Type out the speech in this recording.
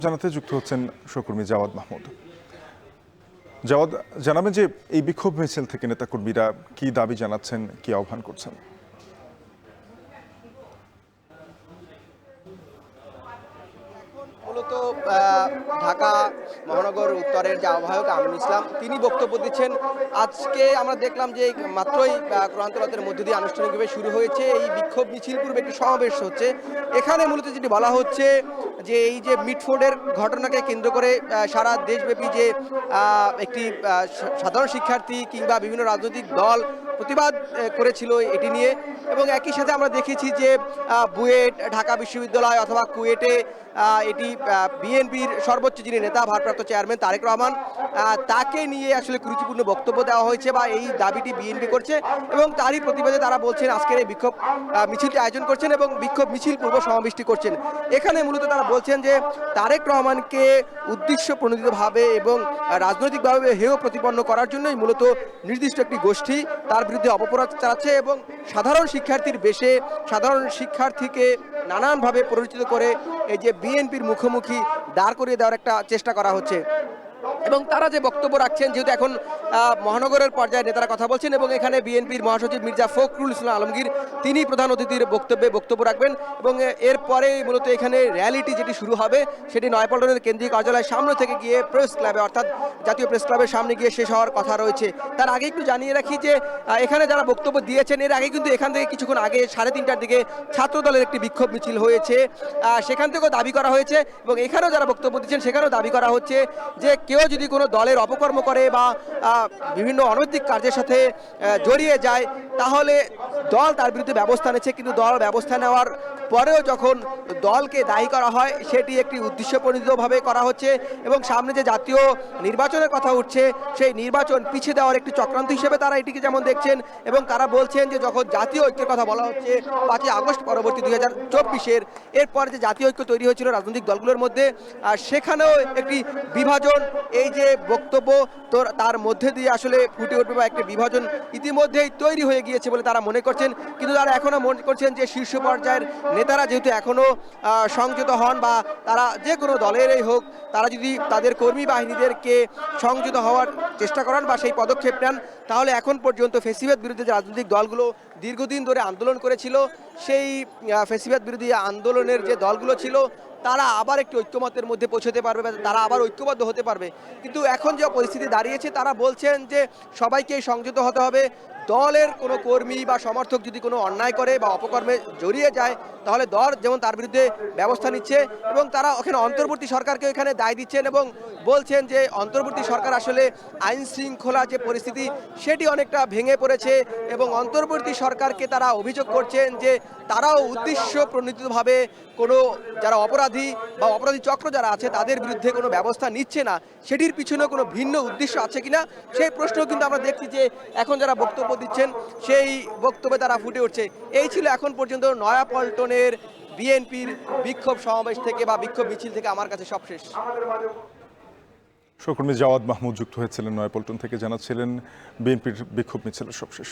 জানাতে যুক্ত হচ্ছেন সহকর্মী জাওয়াদ মাহমুদ। জাওয়াদ, জানাবেন যে এই বিক্ষোভ মিছিল থেকে নেতাকর্মীরা কি দাবি জানাচ্ছেন, কি আহ্বান করছেন? মূলত ঢাকা মহানগর উত্তরের যে আহ্বায়ক আমিনুল ইসলাম তিনি বক্তব্য দিচ্ছেন। আজকে আমরা দেখলাম যে মাত্রই কোরআন তেলাওয়াতের মধ্য দিয়ে আনুষ্ঠানিকভাবে শুরু হয়েছে এই বিক্ষোভ মিছিল পূর্বে একটি সমাবেশ হচ্ছে। এখানে মূলত যেটি বলা হচ্ছে যে এই যে মিটফোর্ডের ঘটনাকে কেন্দ্র করে সারা দেশব্যাপী যে একটি সাধারণ শিক্ষার্থী কিংবা বিভিন্ন রাজনৈতিক দল প্রতিবাদ করেছিল এটি নিয়ে, এবং একই সাথে আমরা দেখেছি যে বুয়েট, ঢাকা বিশ্ববিদ্যালয় অথবা কুয়েটে এটি বিএনপির সর্বোচ্চ যিনি নেতা ভারপ্রাপ্ত চেয়ারম্যান তারেক রহমান, তাকে নিয়ে আসলে কুরুচিপূর্ণ বক্তব্য দেওয়া হয়েছে বা এই দাবিটি বিএনপি করছে, এবং তারই প্রতিবাদে তারা বলছেন আজকের এই বিক্ষোভ মিছিলটি আয়োজন করছেন এবং বিক্ষোভ মিছিল পূর্ব সমাবেশটি করছেন। এখানে মূলত তারা বলছেন যে তারেক রহমানকে উদ্দেশ্য প্রণোদিতভাবে এবং রাজনৈতিকভাবে হেয় প্রতিপন্ন করার জন্যই মূলত নির্দিষ্ট একটি গোষ্ঠী তার বিরুদ্ধে অপপ্রচার চালাচ্ছে এবং সাধারণ শিক্ষার্থীর বেশে সাধারণ শিক্ষার্থীকে নানানভাবে পরিচিত করে এই যে বিএনপির মুখোমুখি দাঁড় করিয়ে দেওয়ার একটা চেষ্টা করা হচ্ছে। এবং তারা যে বক্তব্য রাখছেন, যেহেতু এখন মহানগরের পর্যায়ে নেতারা কথা বলছেন এবং এখানে বিএনপির মহাসচিব মির্জা ফখরুল ইসলাম আলমগীর তিনি প্রধান অতিথির বক্তব্য রাখবেন এবং এরপরে মূলত এখানে র্যালিটি যেটি শুরু হবে সেটি নয়াপল্টনের কেন্দ্রীয় কার্যালয়ের সামনে থেকে গিয়ে প্রেস ক্লাবে অর্থাৎ জাতীয় প্রেস ক্লাবের সামনে গিয়ে শেষ হওয়ার কথা রয়েছে। তার আগে একটু জানিয়ে রাখি যে এখানে যারা বক্তব্য দিয়েছেন এর আগে কিন্তু এখান থেকে কিছুক্ষণ আগে 3:30টার দিকে ছাত্রদলের একটি বিক্ষোভ মিছিল হয়েছে, সেখান থেকেও দাবি করা হয়েছে এবং এখানেও যারা বক্তব্য দিচ্ছেন সেখানেও দাবি করা হচ্ছে যে কেউ যদি কোনো দলের অপকর্ম করে বা বিভিন্ন অনৈতিক কার্যের সাথে জড়িয়ে যায় তাহলে দল তার বিরুদ্ধে ব্যবস্থা নিচ্ছে, কিন্তু দল ব্যবস্থা নেওয়ার পরেও যখন দলকে দায়ী করা হয় সেটি একটি উদ্দেশ্যপ্রণোদিতভাবে করা হচ্ছে এবং সামনে যে জাতীয় নির্বাচনের কথা উঠছে সেই নির্বাচন পিছিয়ে দেওয়ার একটি চক্রান্ত হিসেবে তারা এটিকে যেমন দেখছেন। এবং তারা বলছেন যে যখন জাতীয় ঐক্যের কথা বলা হচ্ছে 5ই আগস্ট পরবর্তী 2024-এর এরপরে যে জাতীয় ঐক্য তৈরি হয়েছিল রাজনৈতিক দলগুলোর মধ্যে, সেখানেও একটি বিভাজন এই যে বক্তব্য তার মধ্যে দিয়ে আসলে ফুটে উঠবে বা একটি বিভাজন ইতিমধ্যেই তৈরি হয়ে গিয়েছে বলে তারা মনে করছেন। কিন্তু তারা এখনও মনে করছেন যে শীর্ষ পর্যায়ের নেতারা যেহেতু এখনও সংযত হন বা তারা যে কোনো দলেরই হোক তারা যদি তাদের কর্মী বাহিনীদেরকে সংযত হওয়ার চেষ্টা করেন বা সেই পদক্ষেপ নেন তাহলে এখন পর্যন্ত ফ্যাসিবাদ বিরুদ্ধে যে রাজনৈতিক দলগুলো দীর্ঘদিন ধরে আন্দোলন করেছিল সেই ফ্যাসিবাদ বিরোধী আন্দোলনের যে দলগুলো ছিল তারা আবার একটি ঐক্যমতের মধ্যে পৌঁছতে পারবে, তারা আবার ঐক্যবদ্ধ হতে পারবে। কিন্তু এখন যে পরিস্থিতি দাঁড়িয়েছে তারা বলছেন যে সবাইকে সংযত হতে হবে। দলের কোনো কর্মী বা সমর্থক যদি কোনো অন্যায় করে বা অপকর্মে জড়িয়ে যায় তাহলে দল যেমন তার বিরুদ্ধে ব্যবস্থা নিচ্ছে এবং তারা ওখানে অন্তর্বর্তী সরকারকে এখানে দায় দিচ্ছেন এবং বলছেন যে অন্তর্বর্তী সরকার আসলে আইন শৃঙ্খলা যে পরিস্থিতি সেটি অনেকটা ভেঙে পড়েছে এবং অন্তর্বর্তী সরকারকে তারা অভিযোগ করছেন যে তারাও উদ্দেশ্য প্রণোদিতভাবে কোনো যারা অপরাধী বা অপরাধী চক্র যারা আছে তাদের বিরুদ্ধে কোনো ব্যবস্থা নিচ্ছে না, সেটির পিছনে কোনো ভিন্ন উদ্দেশ্য আছে কিনা সেই প্রশ্ন কিন্তু আমরা দেখছি যে এখন যারা বক্তব্য দিচ্ছেন সেই বক্তব্যে তারা ফুটে উঠছে। এই ছিল এখন পর্যন্ত নয়াপল্টনের বিএনপির বিক্ষোভ সমাবেশ থেকে বা বিক্ষোভ মিছিল থেকে আমার কাছে সবশেষ। সহকর্মী জাওয়াদ মাহমুদ যুক্ত হয়েছিলেন নয়াপল্টন থেকে, জানাচ্ছিলেন বিএনপির বিক্ষোভ মিছিলের সবশেষ।